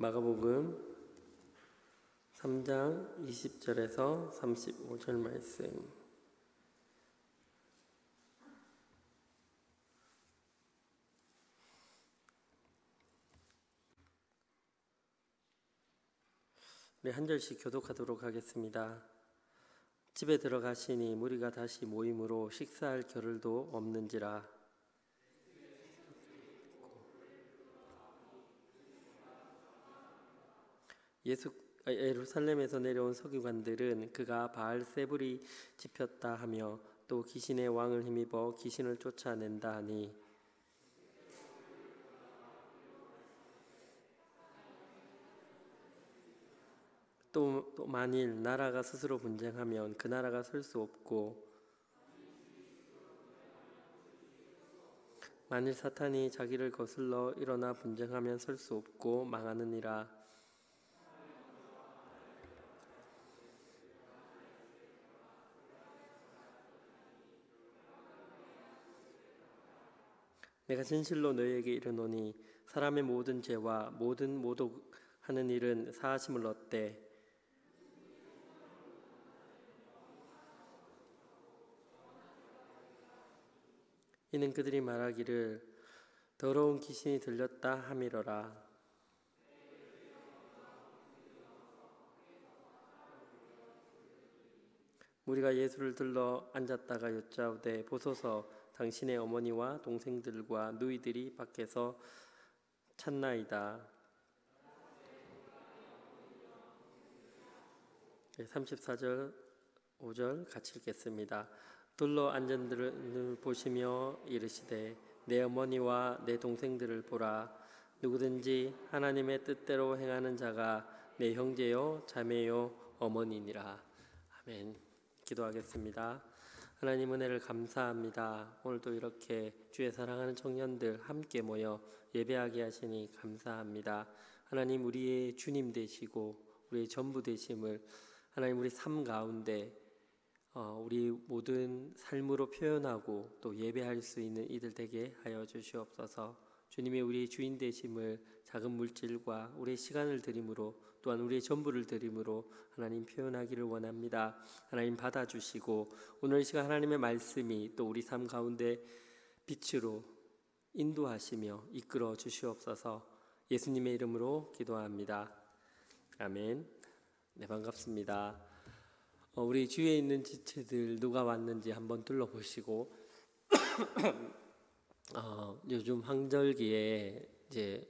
마가복음 3장 20절에서 35절 말씀. 우리 한 절씩 교독하도록 하겠습니다. 집에 들어가시니 무리가 다시 모임으로 식사할 겨를도 없는지라. 예루살렘에서 내려온 서기관들은 그가 바알세불이 집혔다 하며 또 귀신의 왕을 힘입어 귀신을 쫓아낸다 하니 또 만일 나라가 스스로 분쟁하면 그 나라가 설 수 없고 만일 사탄이 자기를 거슬러 일어나 분쟁하면 설 수 없고 망하느니라. 내가 진실로 너희에게 이르노니 사람의 모든 죄와 모든 모독하는 일은 사하심을 얻되 이는 그들이 말하기를 더러운 귀신이 들렸다 함이러라. 우리가 예수를 들러 앉았다가 여짜오되 보소서 당신의 어머니와 동생들과 누이들이 밖에서 찾나이다. 34절 5절 같이 읽겠습니다. 둘러 앉은 들을 보시며 이르시되 내 어머니와 내 동생들을 보라. 누구든지 하나님의 뜻대로 행하는 자가 내 형제요 자매요 어머니니라. 아멘. 기도하겠습니다. 하나님 은혜를 감사합니다. 오늘도 이렇게 주의 사랑하는 청년들 함께 모여 예배하게 하시니 감사합니다. 하나님 우리의 주님 되시고 우리의 전부 되심을 하나님 우리 삶 가운데 우리 모든 삶으로 표현하고 또 예배할 수 있는 이들 되게 하여 주시옵소서. 주님의 우리 주인 되심을 작은 물질과 우리의 시간을 드림으로 또한 우리의 전부를 드림으로 하나님 표현하기를 원합니다. 하나님 받아주시고 오늘 이 시간 하나님의 말씀이 또 우리 삶 가운데 빛으로 인도하시며 이끌어 주시옵소서. 예수님의 이름으로 기도합니다. 아멘. 네, 반갑습니다. 우리 주위에 있는 지체들 누가 왔는지 한번 둘러보시고 요즘 황절기에 이제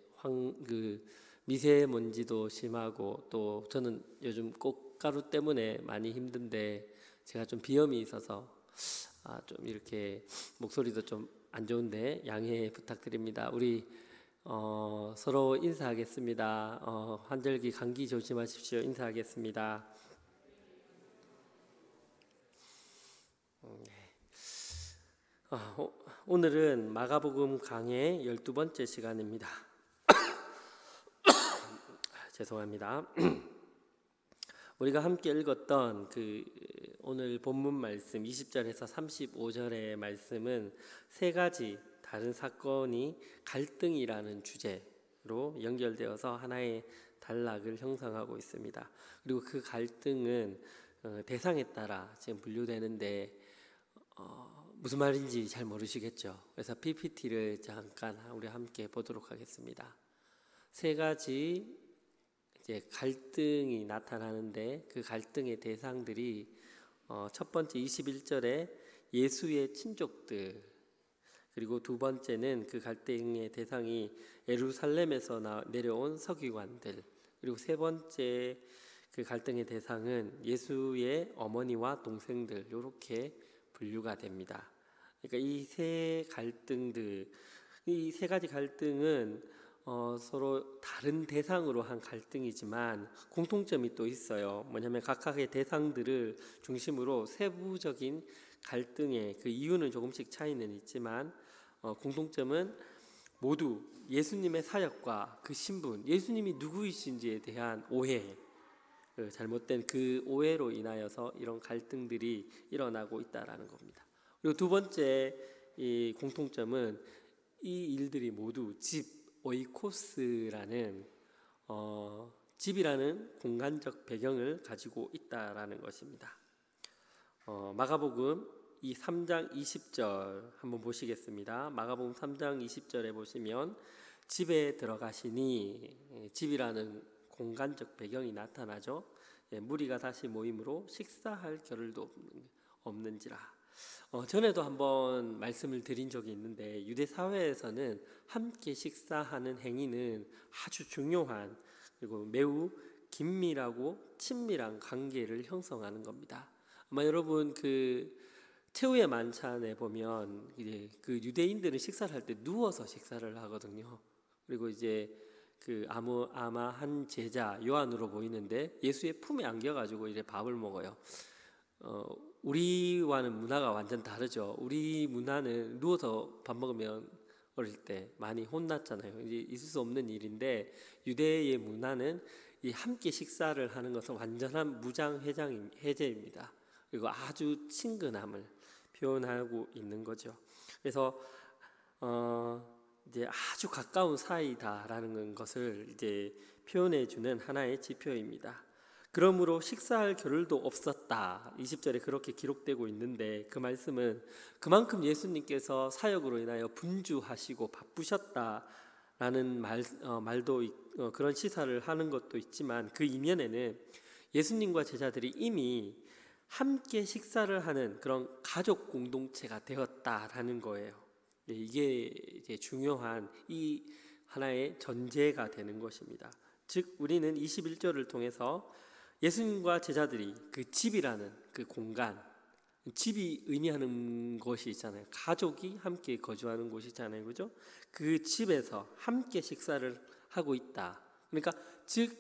미세먼지도 심하고 또 저는 요즘 꽃가루 때문에 많이 힘든데 제가 좀 비염이 있어서 좀 이렇게 목소리도 좀 안 좋은데 양해 부탁드립니다. 우리 서로 인사하겠습니다. 환절기 감기 조심하십시오. 인사하겠습니다. 오늘은 마가복음 강의 12번째 시간입니다. 죄송합니다. 우리가 함께 읽었던 오늘 본문 말씀 20절에서 35절의 말씀은 세 가지 다른 사건이 갈등이라는 주제로 연결되어서 하나의 단락을 형성하고 있습니다. 그리고 그 갈등은 대상에 따라 지금 분류되는데 무슨 말인지 잘 모르시겠죠. 그래서 PPT를 잠깐 우리 함께 보도록 하겠습니다. 세 가지 이제 갈등이 나타나는데 그 갈등의 대상들이 첫 번째 21절에 예수의 친족들, 그리고 두 번째는 그 갈등의 대상이 예루살렘에서 내려온 서기관들, 그리고 세 번째 그 갈등의 대상은 예수의 어머니와 동생들, 이렇게 분류가 됩니다. 그러니까 이 세 갈등들, 이 세 가지 갈등은 서로 다른 대상으로 한 갈등이지만 공통점이 또 있어요. 뭐냐면 각각의 대상들을 중심으로 세부적인 갈등의 그 이유는 조금씩 차이는 있지만 공통점은 모두 예수님의 사역과 그 신분, 예수님이 누구이신지에 대한 오해, 잘못된 그 오해로 인하여서 이런 갈등들이 일어나고 있다라는 겁니다. 그리고 두 번째 이 공통점은 이 일들이 모두 집 오이코스라는 집이라는 공간적 배경을 가지고 있다라는 것입니다. 마가복음 이 3장 20절 한번 보시겠습니다. 마가복음 3장 20절에 보시면 집에 들어가시니, 집이라는 공간적 배경이 나타나죠. 무리가 다시 모임으로 식사할 겨를도 없는지라. 전에도 한번 말씀을 드린 적이 있는데, 유대 사회에서는 함께 식사하는 행위는 아주 중요한, 그리고 매우 긴밀하고 친밀한 관계를 형성하는 겁니다. 아마 여러분 최후의 만찬에 보면 이제 그 유대인들은 식사를 할 때 누워서 식사를 하거든요. 그리고 이제 아마 한 제자 요한으로 보이는데 예수의 품에 안겨가지고 이제 밥을 먹어요. 우리와는 문화가 완전 다르죠. 우리 문화는 누워서 밥 먹으면 어릴 때 많이 혼났잖아요. 이제 있을 수 없는 일인데, 유대의 문화는 이 함께 식사를 하는 것은 완전한 무장해제입니다. 그리고 아주 친근함을 표현하고 있는 거죠. 그래서 이제 아주 가까운 사이다라는 것을 이제 표현해주는 하나의 지표입니다. 그러므로 식사할 겨를도 없었다. 20절에 그렇게 기록되고 있는데, 그 말씀은 그만큼 예수님께서 사역으로 인하여 분주하시고 바쁘셨다라는 말도 그런 시사를 하는 것도 있지만, 그 이면에는 예수님과 제자들이 이미 함께 식사를 하는 그런 가족 공동체가 되었다라는 거예요. 이게 이제 중요한 이 하나의 전제가 되는 것입니다. 즉 우리는 21절을 통해서 예수님과 제자들이 그 집이라는 그 공간, 집이 의미하는 것이 있잖아요. 가족이 함께 거주하는 곳이잖아요, 그죠? 그 집에서 함께 식사를 하고 있다. 그러니까 즉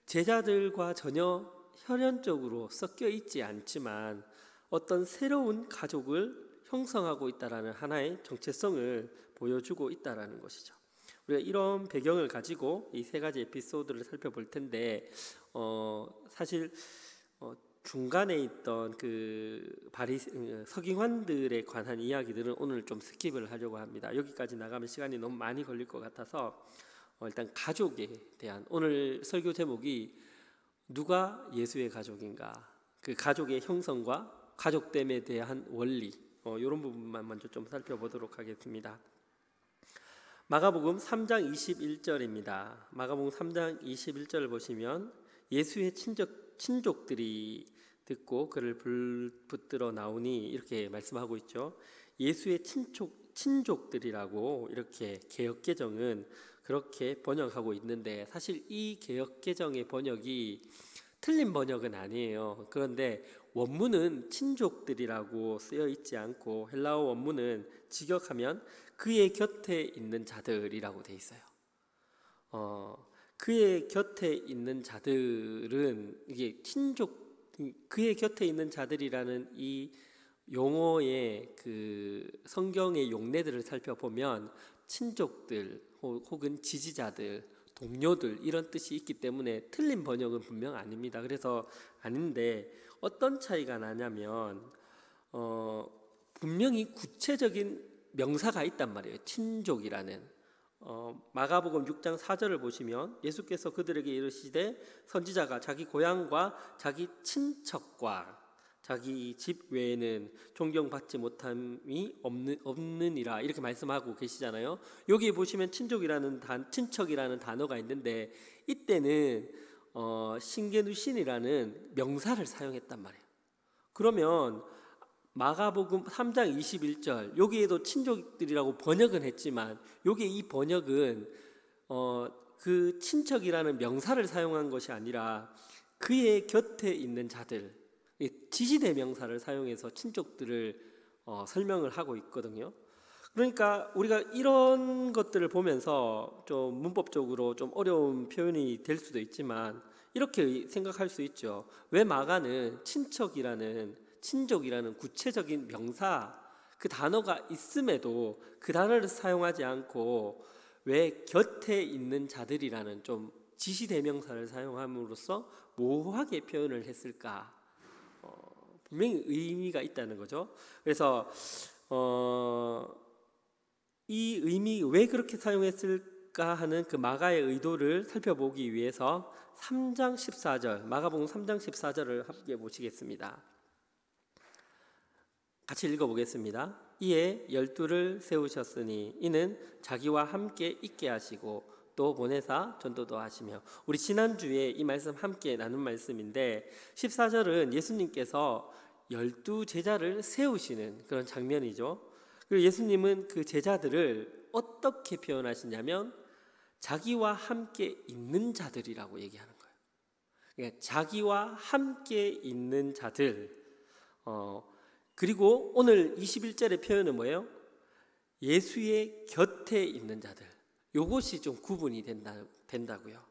제자들과 전혀 혈연적으로 섞여 있지 않지만 어떤 새로운 가족을 형성하고 있다라는 하나의 정체성을 보여주고 있다라는 것이죠. 우리가 이런 배경을 가지고 이 세 가지 에피소드를 살펴볼 텐데, 사실 중간에 있던 서기관들에 관한 이야기들은 오늘 좀 스킵을 하려고 합니다. 여기까지 나가면 시간이 너무 많이 걸릴 것 같아서 일단 가족에 대한, 오늘 설교 제목이 누가 예수의 가족인가, 그 가족의 형성과 가족됨에 대한 원리, 이런 부분만 먼저 좀 살펴보도록 하겠습니다. 마가복음 3장 21절입니다. 마가복음 3장 21절을 보시면 예수의 친족들이 듣고 그를 붙들어 나오니, 이렇게 말씀하고 있죠. 예수의 친족들이라고 이렇게 개역개정은 그렇게 번역하고 있는데, 사실 이 개역개정의 번역이 틀린 번역은 아니에요. 그런데 원문은 친족들이라고 쓰여 있지 않고 헬라어 원문은 직역하면 그의 곁에 있는 자들이라고 돼 있어요. 그의 곁에 있는 자들은, 이게 그의 곁에 있는 자들이라는 이 용어의 그 성경의 용례들을 살펴보면 친족들 혹은 지지자들, 동료들, 이런 뜻이 있기 때문에 틀린 번역은 분명 아닙니다. 그래서 아닌데, 어떤 차이가 나냐면 분명히 구체적인 명사가 있단 말이에요. 친족이라는. 마가복음 6장 4절을 보시면 예수께서 그들에게 이르시되 선지자가 자기 고향과 자기 친척과 자기 집 외에는 존경받지 못함이 없느니라, 이렇게 말씀하고 계시잖아요. 여기 보시면 친척이라는 단어가 있는데, 이때는 신게누신이라는 명사를 사용했단 말이에요. 그러면 마가복음 3장 21절, 여기에도 친족들이라고 번역은 했지만, 여기 이 번역은 그 친척이라는 명사를 사용한 것이 아니라 그의 곁에 있는 자들, 지시대명사를 사용해서 친족들을 설명을 하고 있거든요. 그러니까 우리가 이런 것들을 보면서 좀 문법적으로 좀 어려운 표현이 될 수도 있지만, 이렇게 생각할 수 있죠. 왜 마가는 친족이라는 구체적인 명사, 그 단어가 있음에도 그 단어를 사용하지 않고 왜 곁에 있는 자들이라는 좀 지시대명사를 사용함으로써 모호하게 표현을 했을까? 분명히 의미가 있다는 거죠. 그래서 이 의미 왜 그렇게 사용했을까 하는 그 마가의 의도를 살펴보기 위해서 3장 14절, 마가복음 3장 14절을 함께 보시겠습니다. 같이 읽어보겠습니다. 이에 12를 세우셨으니 이는 자기와 함께 있게 하시고 또 보내사 전도도 하시며. 우리 지난주에 이 말씀 함께 나눈 말씀인데 14절은 예수님께서 12제자를 세우시는 그런 장면이죠. 그리고 예수님은 그 제자들을 어떻게 표현하시냐면 자기와 함께 있는 자들이라고 얘기하는 거예요. 그러니까 자기와 함께 있는 자들. 그리고 오늘 21절의 표현은 뭐예요? 예수의 곁에 있는 자들. 이것이 좀 구분이 된다고요.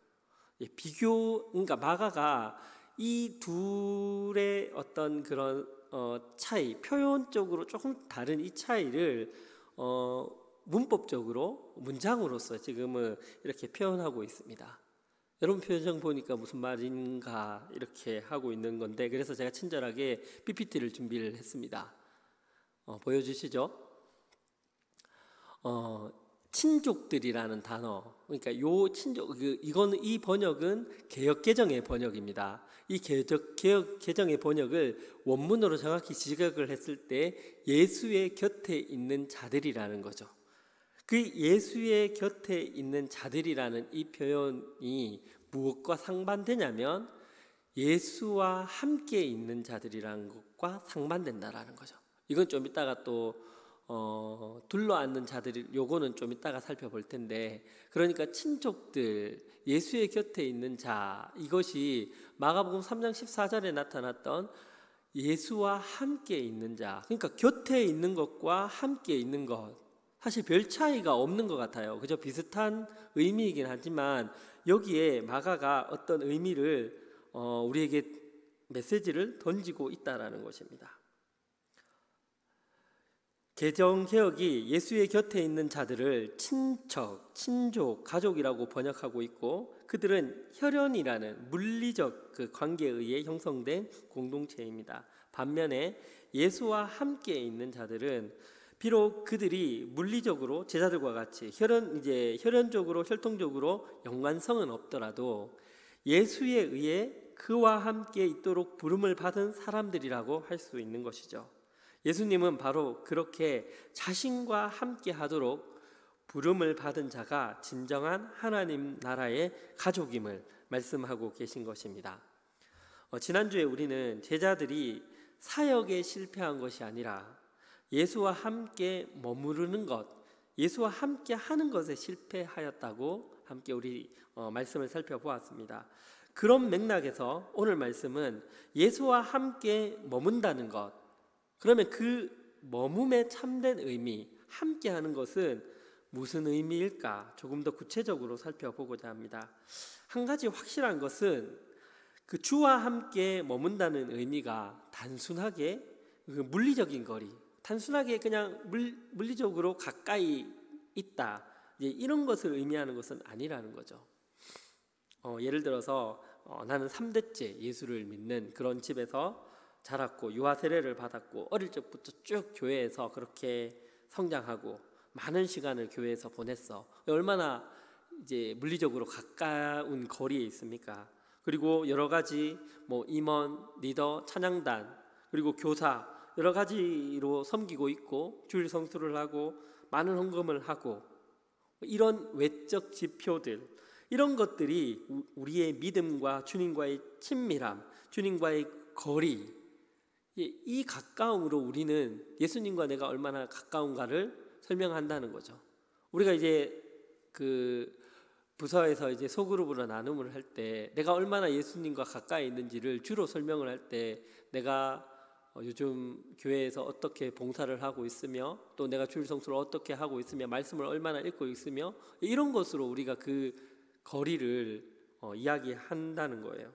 그러니까 마가가 이 둘의 어떤 그런 차이, 표현적으로 조금 다른 이 차이를 문법적으로 문장으로서 지금은 이렇게 표현하고 있습니다. 여러분 표정 보니까 무슨 말인가 이렇게 하고 있는 건데, 그래서 제가 친절하게 PPT를 준비를 했습니다. 보여주시죠? 친족들이라는 단어, 그러니까 요 친족, 이거는 이 번역은 개역개정의 번역입니다. 이 개역개정의 번역을 원문으로 정확히 지적을 했을 때 예수의 곁에 있는 자들이라는 거죠. 그 예수의 곁에 있는 자들이라는 이 표현이 무엇과 상반되냐면 예수와 함께 있는 자들이라는 것과 상반된다라는 거죠. 이건 좀 이따가 또 둘러앉는 자들이, 요거는 좀 이따가 살펴볼 텐데, 그러니까 친족들, 예수의 곁에 있는 자, 이것이 마가복음 3장 14절에 나타났던 예수와 함께 있는 자, 그러니까 곁에 있는 것과 함께 있는 것, 사실 별 차이가 없는 것 같아요. 그저 비슷한 의미이긴 하지만 여기에 마가가 어떤 의미를 우리에게 메시지를 던지고 있다라는 것입니다. 개정개혁이 예수의 곁에 있는 자들을 친척, 친족, 가족이라고 번역하고 있고, 그들은 혈연이라는 물리적 그 관계에 의해 형성된 공동체입니다. 반면에 예수와 함께 있는 자들은 비록 그들이 물리적으로 제자들과 같이 혈연적으로 혈통적으로 연관성은 없더라도 예수에 의해 그와 함께 있도록 부름을 받은 사람들이라고 할 수 있는 것이죠. 예수님은 바로 그렇게 자신과 함께 하도록 부름을 받은 자가 진정한 하나님 나라의 가족임을 말씀하고 계신 것입니다. 지난주에 우리는 제자들이 사역에 실패한 것이 아니라 예수와 함께 머무르는 것, 예수와 함께 하는 것에 실패하였다고 함께 우리 말씀을 살펴보았습니다. 그런 맥락에서 오늘 말씀은 예수와 함께 머문다는 것, 그러면 그 머문의 참된 의미, 함께 하는 것은 무슨 의미일까? 조금 더 구체적으로 살펴보고자 합니다. 한 가지 확실한 것은 그 주와 함께 머문다는 의미가 단순하게 그 물리적인 거리, 단순하게 그냥 물리적으로 가까이 있다, 이런 것을 의미하는 것은 아니라는 거죠. 예를 들어서 나는 3대째 예수를 믿는 그런 집에서 자랐고 유아 세례를 받았고 어릴 적부터 쭉 교회에서 그렇게 성장하고 많은 시간을 교회에서 보냈어. 얼마나 이제 물리적으로 가까운 거리에 있습니까? 그리고 여러 가지 임원, 리더, 찬양단, 그리고 교사 여러 가지로 섬기고 있고 주일 성수를 하고 많은 헌금을 하고, 이런 외적 지표들, 이런 것들이 우리의 믿음과 주님과의 친밀함, 주님과의 거리, 이 가까움으로 우리는 예수님과 내가 얼마나 가까운가를 설명한다는 거죠. 우리가 이제 그 부서에서 이제 소그룹으로 나눔을 할 때 내가 얼마나 예수님과 가까이 있는지를 주로 설명을 할 때, 내가 요즘 교회에서 어떻게 봉사를 하고 있으며 또 내가 주일 성수를 어떻게 하고 있으며 말씀을 얼마나 읽고 있으며, 이런 것으로 우리가 그 거리를 이야기한다는 거예요.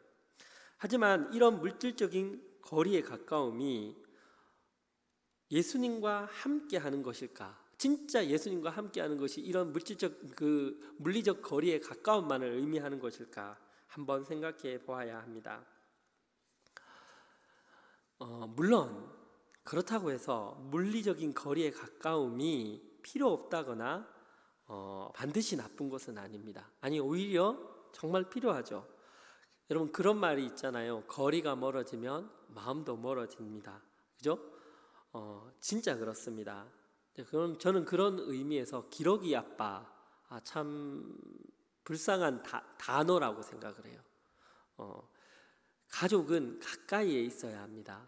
하지만 이런 물질적인 거리의 가까움이 예수님과 함께 하는 것일까? 진짜 예수님과 함께 하는 것이 이런 물리적 거리의 가까움만을 의미하는 것일까? 한번 생각해 보아야 합니다. 물론 그렇다고 해서 물리적인 거리의 가까움이 필요 없다거나 반드시 나쁜 것은 아닙니다. 아니, 오히려 정말 필요하죠. 여러분, 그런 말이 있잖아요. 거리가 멀어지면 마음도 멀어집니다. 그죠? 진짜 그렇습니다. 그럼 저는 그런 의미에서 기러기 아빠, 참 불쌍한 단어라고 생각을 해요. 가족은 가까이에 있어야 합니다.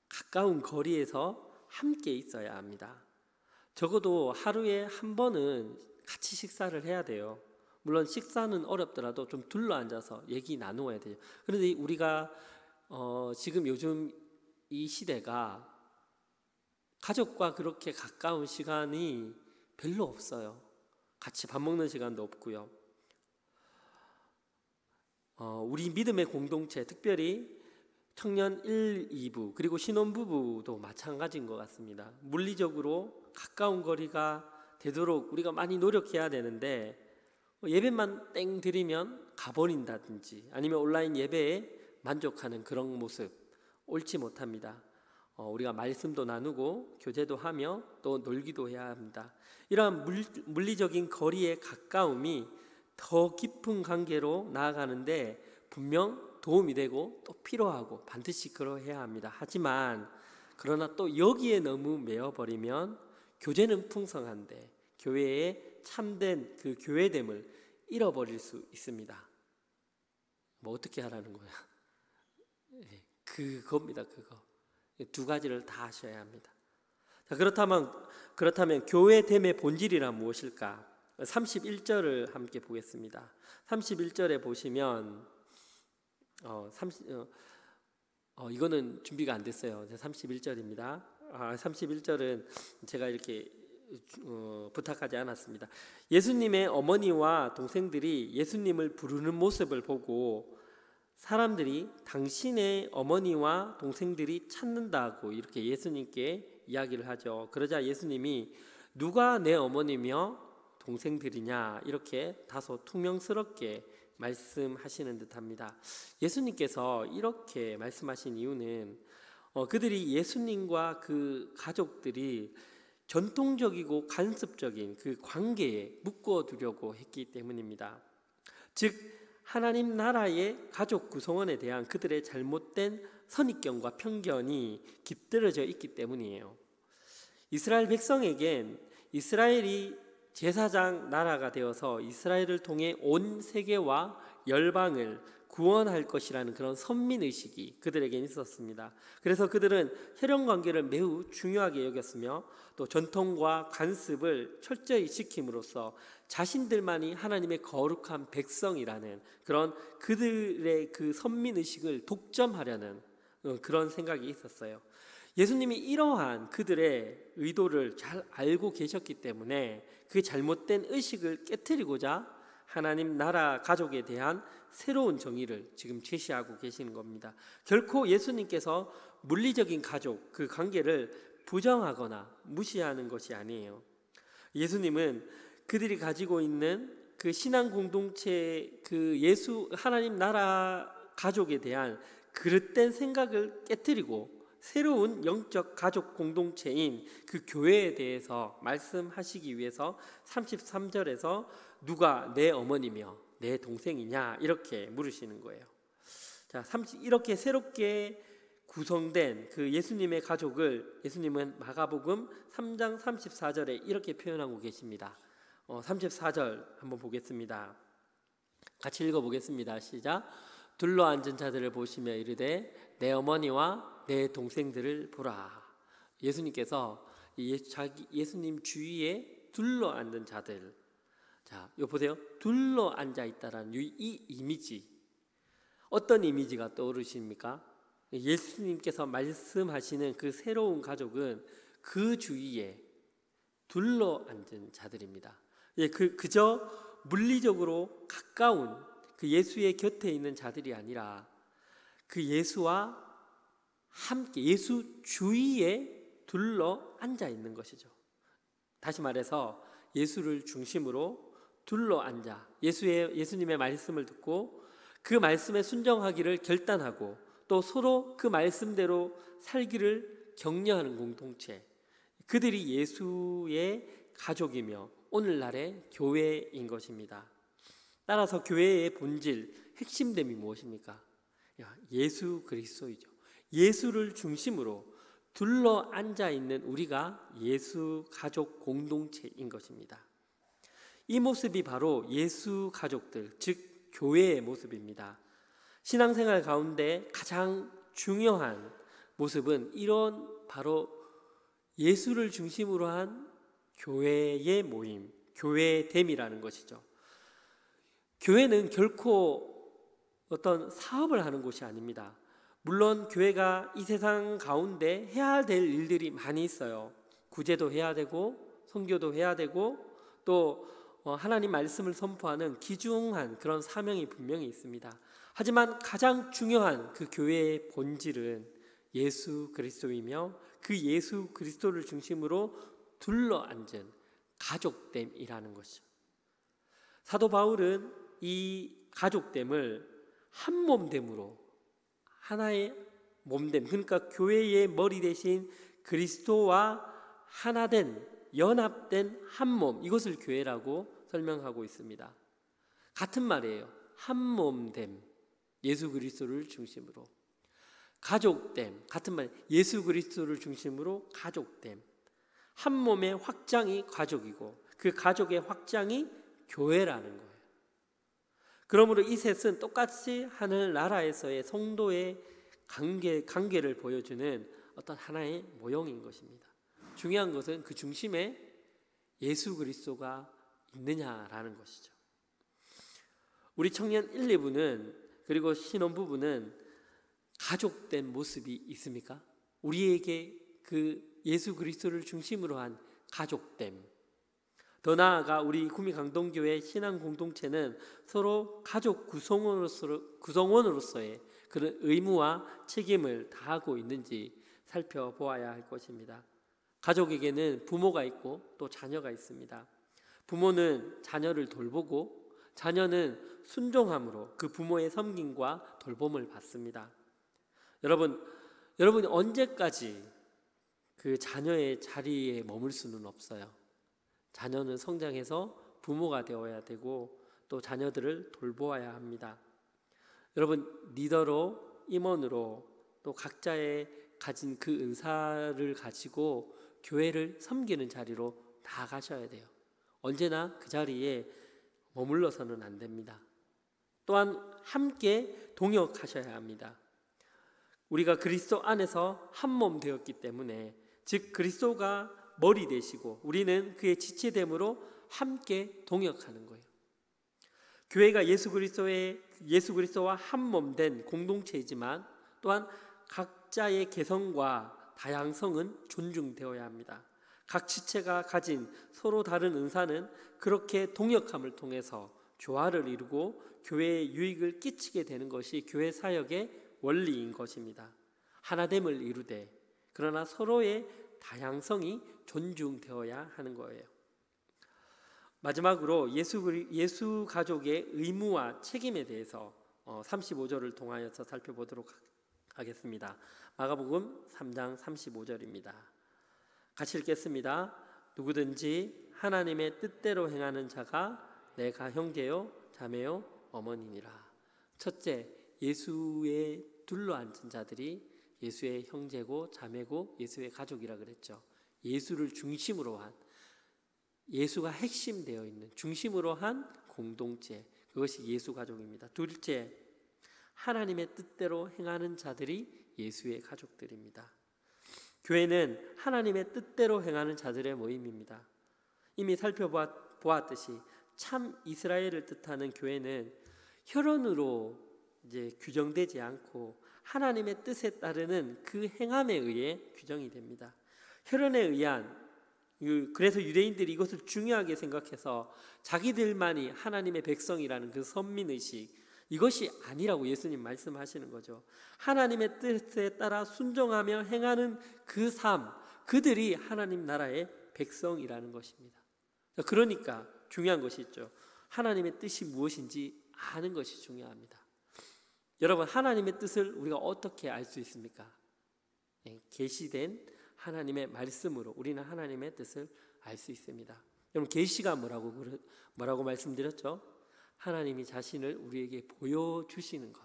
가까운 거리에서 함께 있어야 합니다. 적어도 하루에 한 번은 같이 식사를 해야 돼요. 물론 식사는 어렵더라도 좀 둘러앉아서 얘기 나누어야 돼요. 그런데 우리가 지금 요즘 이 시대가 가족과 그렇게 가까운 시간이 별로 없어요. 같이 밥 먹는 시간도 없고요. 우리 믿음의 공동체, 특별히 청년 1, 2부 그리고 신혼부부도 마찬가지인 것 같습니다. 물리적으로 가까운 거리가 되도록 우리가 많이 노력해야 되는데, 예배만 땡 드리면 가버린다든지 아니면 온라인 예배에 만족하는 그런 모습 옳지 못합니다. 우리가 말씀도 나누고 교제도 하며 또 놀기도 해야 합니다. 이러한 물리적인 거리의 가까움이 더 깊은 관계로 나아가는데 분명 도움이 되고 또 필요하고 반드시 그러해야 합니다. 하지만 그러나 또 여기에 너무 매여버리면 교제는 풍성한데 교회의 참된 그 교회됨을 잃어버릴 수 있습니다. 뭐 어떻게 하라는 거야? 그겁니다. 그거 두 가지를 다 하셔야 합니다. 자, 그렇다면 교회됨의 본질이란 무엇일까? 31절을 함께 보겠습니다. 31절에 보시면 이거는 준비가 안 됐어요. 31절입니다. 31절은 제가 이렇게 부탁하지 않았습니다. 예수님의 어머니와 동생들이 예수님을 부르는 모습을 보고 사람들이 당신의 어머니와 동생들이 찾는다고 이렇게 예수님께 이야기를 하죠. 그러자 예수님이 누가 내 어머니며 동생들이냐 이렇게 다소 퉁명스럽게 말씀하시는 듯합니다. 예수님께서 이렇게 말씀하신 이유는 그들이 예수님과 그 가족들이 전통적이고 간섭적인 그 관계에 묶어두려고 했기 때문입니다. 즉 하나님 나라의 가족 구성원에 대한 그들의 잘못된 선입견과 편견이 깃들어져 있기 때문이에요. 이스라엘 백성에겐 이스라엘이 제사장 나라가 되어서 이스라엘을 통해 온 세계와 열방을 구원할 것이라는 그런 선민의식이 그들에겐 있었습니다. 그래서 그들은 혈연관계를 매우 중요하게 여겼으며 또 전통과 관습을 철저히 지킴으로써 자신들만이 하나님의 거룩한 백성이라는 그런 그들의 그 선민의식을 독점하려는 그런 생각이 있었어요. 예수님이 이러한 그들의 의도를 잘 알고 계셨기 때문에 그 잘못된 의식을 깨트리고자 하나님 나라 가족에 대한 새로운 정의를 지금 제시하고 계시는 겁니다. 결코 예수님께서 물리적인 가족 그 관계를 부정하거나 무시하는 것이 아니에요. 예수님은 그들이 가지고 있는 그 신앙 공동체 그 하나님 나라 가족에 대한 그릇된 생각을 깨트리고 새로운 영적 가족 공동체인 그 교회에 대해서 말씀하시기 위해서 33절에서 누가 내 어머니며 내 동생이냐 이렇게 물으시는 거예요. 자, 이렇게 새롭게 구성된 그 예수님의 가족을 예수님은 마가복음 3장 34절에 이렇게 표현하고 계십니다. 34절 한번 보겠습니다. 같이 읽어보겠습니다. 시작. 둘러앉은 자들을 보시며 이르되 내 어머니와 내 동생들을 보라. 예수님께서 예수님 주위에 둘러앉은 자들, 자, 이거 보세요. 둘러앉아 있다라는 이 이미지, 어떤 이미지가 떠오르십니까? 예수님께서 말씀하시는 그 새로운 가족은 그 주위에 둘러앉은 자들입니다. 그저 물리적으로 가까운 그 예수의 곁에 있는 자들이 아니라 그 예수와 함께 예수 주위에 둘러 앉아 있는 것이죠. 다시 말해서 예수를 중심으로 둘러 앉아 예수님의 말씀을 듣고 그 말씀에 순종하기를 결단하고 또 서로 그 말씀대로 살기를 격려하는 공동체, 그들이 예수의 가족이며 오늘날의 교회인 것입니다. 따라서 교회의 본질, 핵심됨이 무엇입니까? 예수 그리스도이죠. 예수를 중심으로 둘러 앉아 있는 우리가 예수 가족 공동체인 것입니다. 이 모습이 바로 예수 가족들, 즉 교회의 모습입니다. 신앙생활 가운데 가장 중요한 모습은 이런 바로 예수를 중심으로 한 교회의 모임, 교회됨이라는 것이죠. 교회는 결코 어떤 사업을 하는 곳이 아닙니다. 물론 교회가 이 세상 가운데 해야 될 일들이 많이 있어요. 구제도 해야 되고 선교도 해야 되고 또 하나님 말씀을 선포하는 귀중한 그런 사명이 분명히 있습니다. 하지만 가장 중요한 그 교회의 본질은 예수 그리스도이며 그 예수 그리스도를 중심으로 둘러앉은 가족됨이라는 것이죠. 사도 바울은 이 가족됨을 한 몸됨으로 하나의 몸됨, 그러니까 교회의 머리 대신 그리스도와 하나된 연합된 한 몸, 이것을 교회라고 설명하고 있습니다. 같은 말이에요. 한 몸됨, 예수 그리스도를 중심으로. 가족됨, 같은 말, 예수 그리스도를 중심으로 가족됨. 한 몸의 확장이 가족이고 그 가족의 확장이 교회라는 거예요. 그러므로 이 셋은 똑같이 하늘나라에서의 성도의 관계를 보여주는 어떤 하나의 모형인 것입니다. 중요한 것은 그 중심에 예수 그리스도가 있느냐라는 것이죠. 우리 청년 1, 2부는 그리고 신혼부부는 가족된 모습이 있습니까? 우리에게 그 예수 그리스도를 중심으로 한 가족됨. 더 나아가 우리 구미강동교회 신앙 공동체는 서로 가족 구성원으로서의 그런 의무와 책임을 다하고 있는지 살펴보아야 할 것입니다. 가족에게는 부모가 있고 또 자녀가 있습니다. 부모는 자녀를 돌보고 자녀는 순종함으로 그 부모의 섬김과 돌봄을 받습니다. 여러분이 언제까지 그 자녀의 자리에 머물 수는 없어요. 자녀는 성장해서 부모가 되어야 되고 또 자녀들을 돌보아야 합니다. 여러분, 리더로, 임원으로 또 각자의 가진 그 은사를 가지고 교회를 섬기는 자리로 나아가셔야 돼요. 언제나 그 자리에 머물러서는 안 됩니다. 또한 함께 동역하셔야 합니다. 우리가 그리스도 안에서 한 몸 되었기 때문에, 즉 그리스도가 머리 되시고 우리는 그의 지체됨으로 함께 동역하는 거예요. 교회가 예수 그리스도와 한 몸 된 공동체이지만 또한 각자의 개성과 다양성은 존중되어야 합니다. 각 지체가 가진 서로 다른 은사는 그렇게 동역함을 통해서 조화를 이루고 교회에 유익을 끼치게 되는 것이 교회 사역의 원리인 것입니다. 하나됨을 이루되 그러나 서로의 다양성이 존중되어야 하는 거예요. 마지막으로 예수 가족의 의무와 책임에 대해서 35절을 통하여서 살펴보도록 하겠습니다. 마가복음 3장 35절입니다. 같이 읽겠습니다. 누구든지 하나님의 뜻대로 행하는 자가 내가 형제요 자매요 어머니니라. 첫째, 예수에 둘러앉은 자들이 예수의 형제고 자매고 예수의 가족이라 그랬죠. 예수를 중심으로 한, 예수가 핵심되어 있는 중심으로 한 공동체, 그것이 예수 가족입니다. 둘째, 하나님의 뜻대로 행하는 자들이 예수의 가족들입니다. 교회는 하나님의 뜻대로 행하는 자들의 모임입니다. 이미 살펴보았듯이 참 이스라엘을 뜻하는 교회는 혈연으로 규정되지 않고 하나님의 뜻에 따르는 그 행함에 의해 규정이 됩니다. 혈연에 의한, 그래서 유대인들이 이것을 중요하게 생각해서 자기들만이 하나님의 백성이라는 그 선민의식, 이것이 아니라고 예수님 말씀하시는 거죠. 하나님의 뜻에 따라 순종하며 행하는 그 삶, 그들이 하나님 나라의 백성이라는 것입니다. 그러니까 중요한 것이 있죠. 하나님의 뜻이 무엇인지 아는 것이 중요합니다. 여러분, 하나님의 뜻을 우리가 어떻게 알 수 있습니까? 계시된 하나님의 말씀으로 우리는 하나님의 뜻을 알 수 있습니다. 여러분, 계시가 뭐라고 말씀드렸죠? 하나님이 자신을 우리에게 보여주시는 것,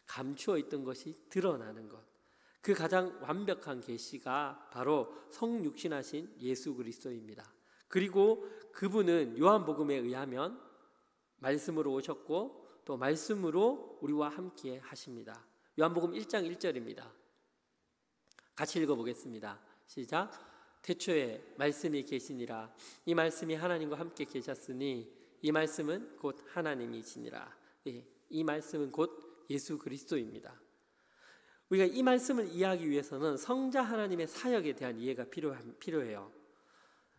감추어 있던 것이 드러나는 것. 그 가장 완벽한 계시가 바로 성육신하신 예수 그리스도입니다. 그리고 그분은 요한복음에 의하면 말씀으로 오셨고 또 말씀으로 우리와 함께 하십니다. 요한복음 1장 1절입니다. 같이 읽어보겠습니다. 시작. 태초에 말씀이 계시니라. 이 말씀이 하나님과 함께 계셨으니 이 말씀은 곧 하나님이시니라. 이 말씀은 곧 예수 그리스도입니다. 우리가 이 말씀을 이해하기 위해서는 성자 하나님의 사역에 대한 이해가 필요해요.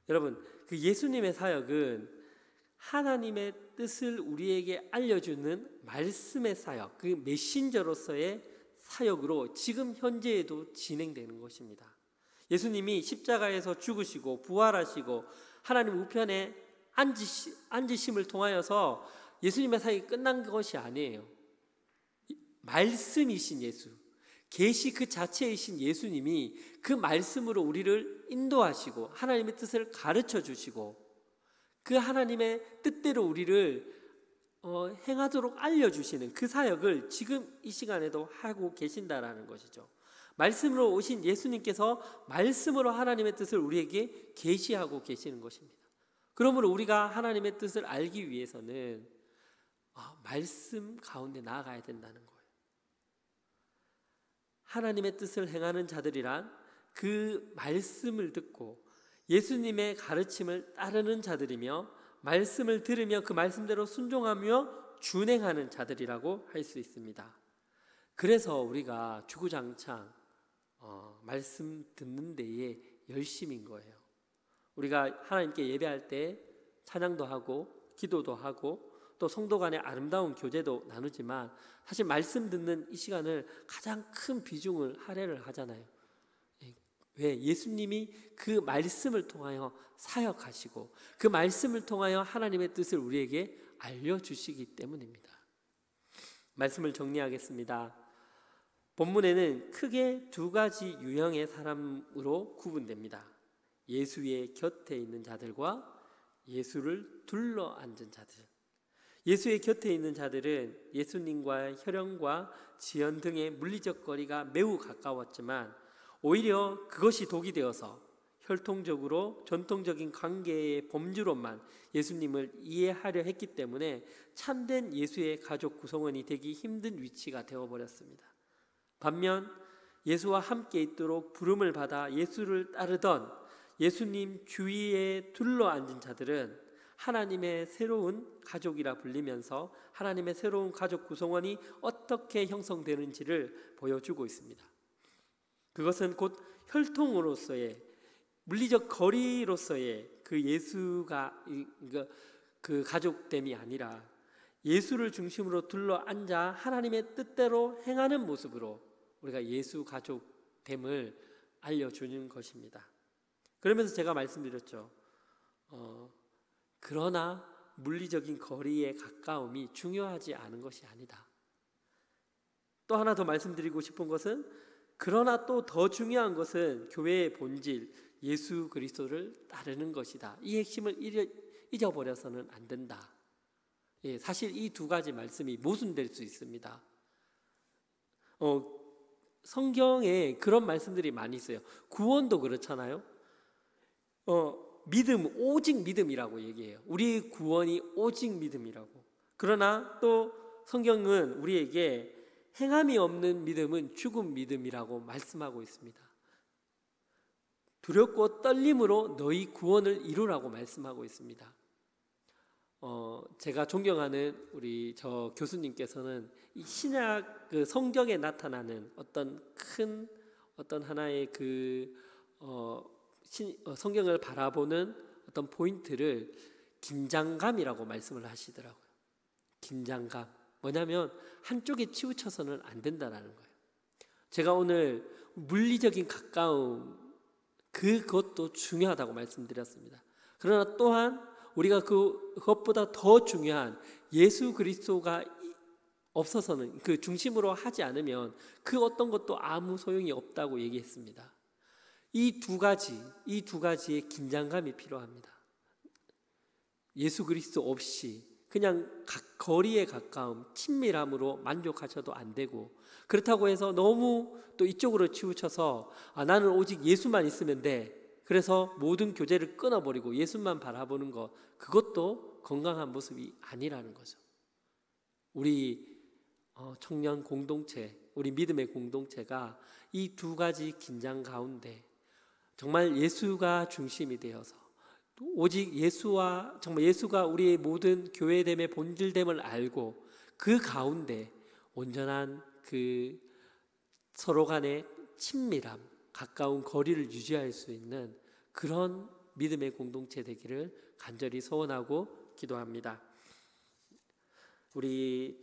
여러분, 그 예수님의 사역은 하나님의 뜻을 우리에게 알려주는 말씀의 사역, 그 메신저로서의 사역으로 지금 현재에도 진행되는 것입니다. 예수님이 십자가에서 죽으시고 부활하시고 하나님 우편에 앉으심을 통하여서 예수님의 사역이 끝난 것이 아니에요. 말씀이신 예수, 계시 그 자체이신 예수님이 그 말씀으로 우리를 인도하시고 하나님의 뜻을 가르쳐 주시고 그 하나님의 뜻대로 우리를 행하도록 알려주시는 그 사역을 지금 이 시간에도 하고 계신다라는 것이죠. 말씀으로 오신 예수님께서 말씀으로 하나님의 뜻을 우리에게 계시하고 계시는 것입니다. 그러므로 우리가 하나님의 뜻을 알기 위해서는 말씀 가운데 나아가야 된다는 거예요. 하나님의 뜻을 행하는 자들이란 그 말씀을 듣고 예수님의 가르침을 따르는 자들이며 말씀을 들으며 그 말씀대로 순종하며 준행하는 자들이라고 할 수 있습니다. 그래서 우리가 주구장창 말씀 듣는 데에 열심인 거예요. 우리가 하나님께 예배할 때 찬양도 하고 기도도 하고 또 성도 간의 아름다운 교제도 나누지만 사실 말씀 듣는 이 시간을 가장 큰 비중을 할애를 하잖아요. 왜? 예수님이 그 말씀을 통하여 사역하시고 그 말씀을 통하여 하나님의 뜻을 우리에게 알려주시기 때문입니다. 말씀을 정리하겠습니다. 본문에는 크게 두 가지 유형의 사람으로 구분됩니다. 예수의 곁에 있는 자들과 예수를 둘러앉은 자들. 예수의 곁에 있는 자들은 예수님과 혈연과 지연 등의 물리적 거리가 매우 가까웠지만 오히려 그것이 독이 되어서 혈통적으로 전통적인 관계의 범주로만 예수님을 이해하려 했기 때문에 참된 예수의 가족 구성원이 되기 힘든 위치가 되어버렸습니다. 반면 예수와 함께 있도록 부름을 받아 예수를 따르던 예수님 주위에 둘러앉은 자들은 하나님의 새로운 가족이라 불리면서 하나님의 새로운 가족 구성원이 어떻게 형성되는지를 보여주고 있습니다. 그것은 곧 혈통으로서의 물리적 거리로서의 그 예수가 그 가족됨이 아니라 예수를 중심으로 둘러앉아 하나님의 뜻대로 행하는 모습으로 우리가 예수 가족됨을 알려주는 것입니다. 그러면서 제가 말씀드렸죠. 그러나 물리적인 거리의 가까움이 중요하지 않은 것이 아니다. 또 하나 더 말씀드리고 싶은 것은 그러나 또 더 중요한 것은 교회의 본질 예수 그리스도를 따르는 것이다. 이 핵심을 잊어버려서는 안 된다. 사실 이 두 가지 말씀이 모순될 수 있습니다. 성경에 그런 말씀들이 많이 있어요. 구원도 그렇잖아요. 믿음, 오직 믿음이라고 얘기해요. 우리의 구원이 오직 믿음이라고. 그러나 또 성경은 우리에게 행함이 없는 믿음은 죽은 믿음이라고 말씀하고 있습니다. 두렵고 떨림으로 너희 구원을 이루라고 말씀하고 있습니다. 제가 존경하는 우리 저 교수님께서는 이 신약 그 성경에 나타나는 어떤 하나의 성경을 바라보는 어떤 포인트를 긴장감이라고 말씀을 하시더라고요. 긴장감. 뭐냐면 한쪽에 치우쳐서는 안 된다는 거예요. 제가 오늘 물리적인 가까움 그것도 중요하다고 말씀드렸습니다. 그러나 또한 우리가 그것보다 더 중요한 예수 그리스도가 없어서는 그 중심으로 하지 않으면 그 어떤 것도 아무 소용이 없다고 얘기했습니다. 이 두 가지의 긴장감이 필요합니다. 예수 그리스도 없이 그냥 거리에 가까움, 친밀함으로 만족하셔도 안 되고, 그렇다고 해서 너무 또 이쪽으로 치우쳐서 나는 오직 예수만 있으면 돼, 그래서 모든 교제를 끊어버리고 예수만 바라보는 것, 그것도 건강한 모습이 아니라는 거죠. 우리 청년 공동체, 우리 믿음의 공동체가 이 두 가지 긴장 가운데 정말 예수가 중심이 되어서 오직 정말 예수가 우리의 모든 교회됨의 본질됨을 알고 그 가운데 온전한 그 서로 간의 친밀함, 가까운 거리를 유지할 수 있는 그런 믿음의 공동체 되기를 간절히 소원하고 기도합니다. 우리